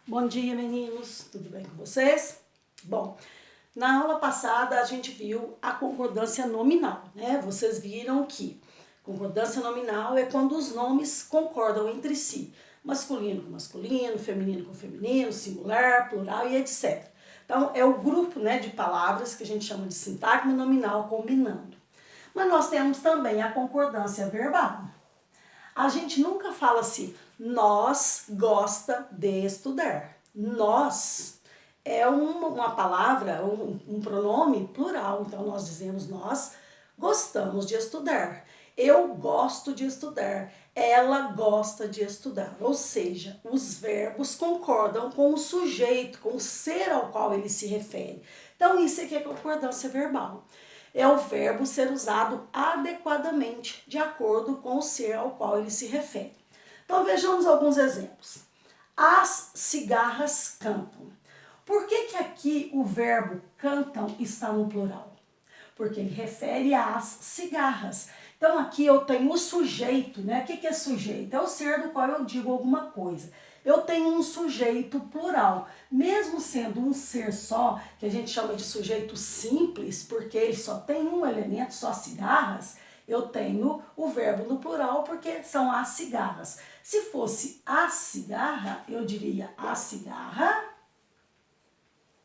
Bom dia, meninos, tudo bem com vocês? Bom, na aula passada a gente viu a concordância nominal, né? Vocês viram que concordância nominal é quando os nomes concordam entre si, masculino com masculino, feminino com feminino, singular, plural e etc. Então, é o grupo, né, de palavras que a gente chama de sintagma nominal combinando. Mas nós temos também a concordância verbal. A gente nunca fala assim, nós gosta de estudar. Nós é uma palavra, um pronome plural. Então, nós dizemos nós gostamos de estudar. Eu gosto de estudar. Ela gosta de estudar. Ou seja, os verbos concordam com o sujeito, com o ser ao qual ele se refere. Então, isso aqui é concordância verbal. É o verbo ser usado adequadamente, de acordo com o ser ao qual ele se refere. Então vejamos alguns exemplos. As cigarras cantam. Por que aqui o verbo cantam está no plural? Porque ele refere às cigarras. Então aqui eu tenho o sujeito, né? O que é sujeito? É o ser do qual eu digo alguma coisa. Eu tenho um sujeito plural, mesmo sendo um ser só, que a gente chama de sujeito simples, porque ele só tem um elemento, só cigarras, eu tenho o verbo no plural porque são as cigarras. Se fosse a cigarra, eu diria a cigarra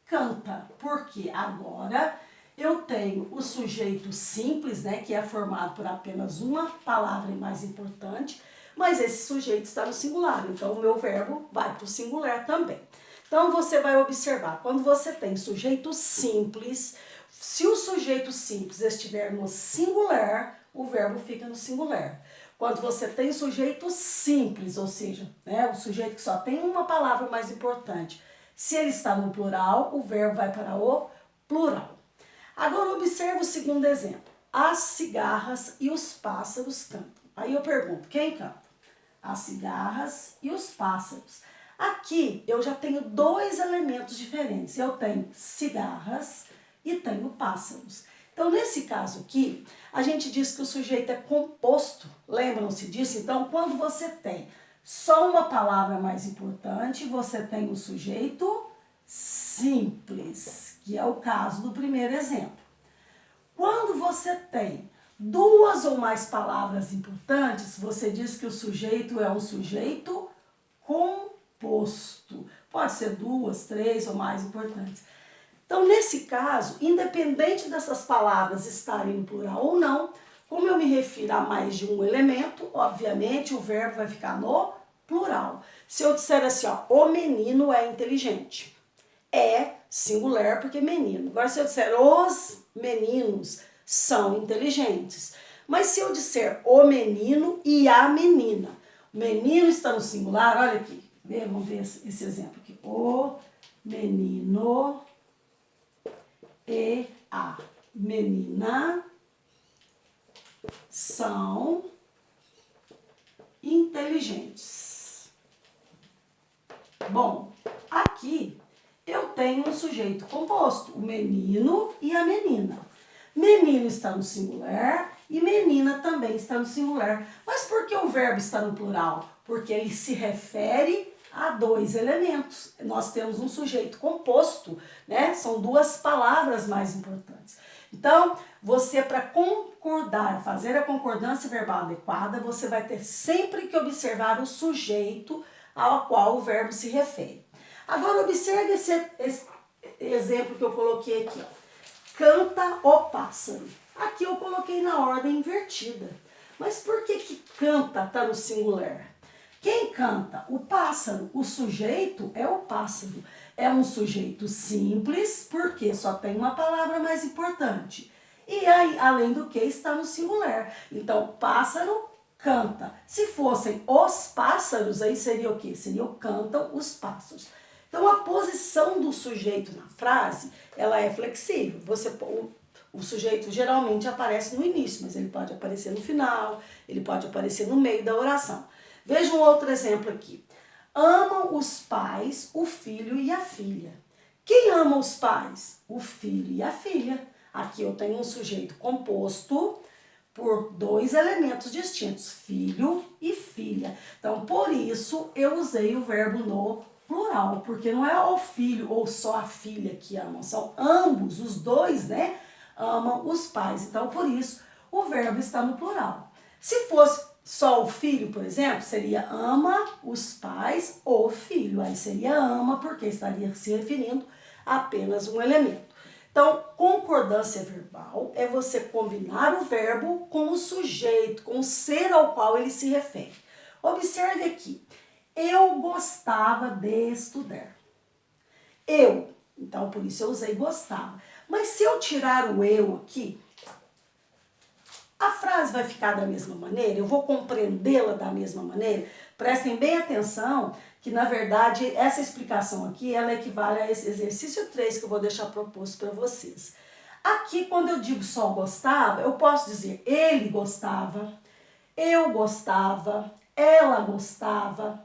canta, porque agora eu tenho o sujeito simples, né, que é formado por apenas uma palavra e mais importante, mas esse sujeito está no singular, então o meu verbo vai para o singular também. Então você vai observar, quando você tem sujeito simples, se o sujeito simples estiver no singular, o verbo fica no singular. Quando você tem sujeito simples, ou seja, né, o sujeito que só tem uma palavra mais importante, se ele está no plural, o verbo vai para o plural. Agora observe o segundo exemplo. As cigarras e os pássaros cantam. Aí eu pergunto, quem canta? As cigarras e os pássaros. Aqui eu já tenho dois elementos diferentes. Eu tenho cigarras e tenho pássaros. Então, nesse caso aqui, a gente diz que o sujeito é composto. Lembram-se disso? Então, quando você tem só uma palavra mais importante, você tem o sujeito simples, que é o caso do primeiro exemplo. Quando você tem duas ou mais palavras importantes, você diz que o sujeito é um sujeito composto. Pode ser duas, três ou mais importantes. Então, nesse caso, independente dessas palavras estarem no plural ou não, como eu me refiro a mais de um elemento, obviamente o verbo vai ficar no plural. Se eu disser assim, ó, o menino é inteligente, é singular porque menino. Agora, se eu disser os meninos são inteligentes, mas se eu disser o menino e a menina, o menino está no singular, olha aqui, vamos ver esse exemplo aqui. O menino e a menina são inteligentes. Bom, aqui eu tenho um sujeito composto, o menino e a menina. Menino está no singular e menina também está no singular. Mas por que o verbo está no plural? Porque ele se refere a dois elementos. Nós temos um sujeito composto, né? São duas palavras mais importantes. Então, você, para concordar, fazer a concordância verbal adequada, você vai ter sempre que observar o sujeito ao qual o verbo se refere. Agora, observe esse exemplo que eu coloquei aqui, ó. Canta o pássaro. Aqui eu coloquei na ordem invertida. Mas por que canta está no singular? Quem canta? O pássaro. O sujeito é o pássaro. É um sujeito simples, porque só tem uma palavra mais importante. E aí, além do que, está no singular. Então, pássaro canta. Se fossem os pássaros, aí seria o quê? Seria o cantam os pássaros. Então, a posição do sujeito na frase, ela é flexível. O sujeito geralmente aparece no início, mas ele pode aparecer no final, ele pode aparecer no meio da oração. Veja um outro exemplo aqui. Amam os pais, o filho e a filha. Quem ama os pais? O filho e a filha. Aqui eu tenho um sujeito composto por dois elementos distintos, filho e filha. Então, por isso, eu usei o verbo no plural, porque não é o filho ou só a filha que amam, são ambos, os dois, né, amam os pais. Então, por isso, o verbo está no plural. Se fosse só o filho, por exemplo, seria ama os pais ou filho. Aí seria ama, porque estaria se referindo a apenas um elemento. Então, concordância verbal é você combinar o verbo com o sujeito, com o ser ao qual ele se refere. Observe aqui. Eu gostava de estudar. Eu. Então, por isso eu usei gostava. Mas se eu tirar o eu aqui, a frase vai ficar da mesma maneira? Eu vou compreendê-la da mesma maneira? Prestem bem atenção que, na verdade, essa explicação aqui, ela equivale a esse exercício 3 que eu vou deixar proposto para vocês. Aqui, quando eu digo só gostava, eu posso dizer ele gostava, eu gostava, ela gostava,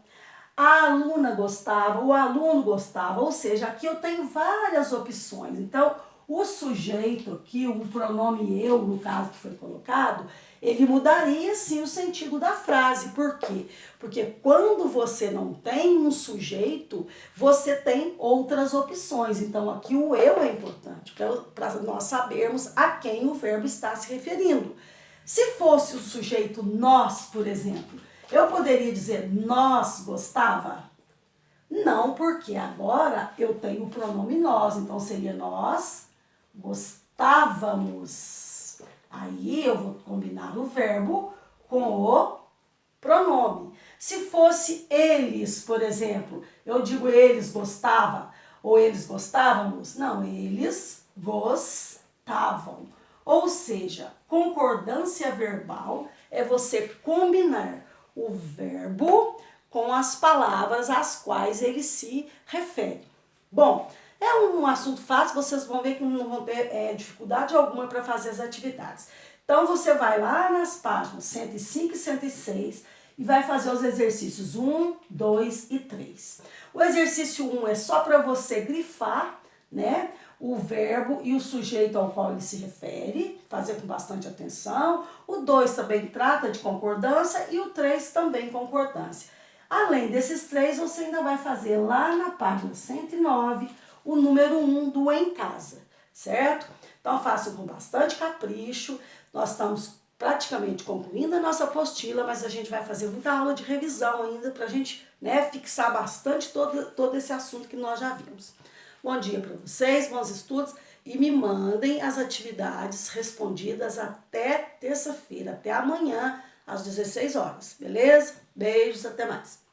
a aluna gostava, o aluno gostava, ou seja, aqui eu tenho várias opções. Então, o sujeito aqui, o pronome eu, no caso que foi colocado, ele mudaria sim o sentido da frase. Por quê? Porque quando você não tem um sujeito, você tem outras opções. Então, aqui o eu é importante para nós sabermos a quem o verbo está se referindo. Se fosse o sujeito nós, por exemplo, eu poderia dizer nós gostava? Não, porque agora eu tenho o pronome nós, então seria nós gostávamos. Aí eu vou combinar o verbo com o pronome. Se fosse eles, por exemplo, eu digo eles gostavam ou eles gostávamos? Não, eles gostavam. Ou seja, concordância verbal é você combinar o verbo com as palavras às quais ele se refere. Bom, é um assunto fácil, vocês vão ver que não vão ter dificuldade alguma para fazer as atividades. Então, você vai lá nas páginas 105 e 106 e vai fazer os exercícios 1, 2 e 3. O exercício 1 é só para você grifar, né, o verbo e o sujeito ao qual ele se refere, fazer com bastante atenção. O 2 também trata de concordância e o 3 também concordância. Além desses 3, você ainda vai fazer lá na página 109 o número 1 do em casa, certo? Então, façam com bastante capricho. Nós estamos praticamente concluindo a nossa apostila, mas a gente vai fazer muita aula de revisão ainda para a gente, né, fixar bastante todo esse assunto que nós já vimos. Bom dia para vocês, bons estudos e me mandem as atividades respondidas até terça-feira, até amanhã às 16 horas, beleza? Beijos, até mais.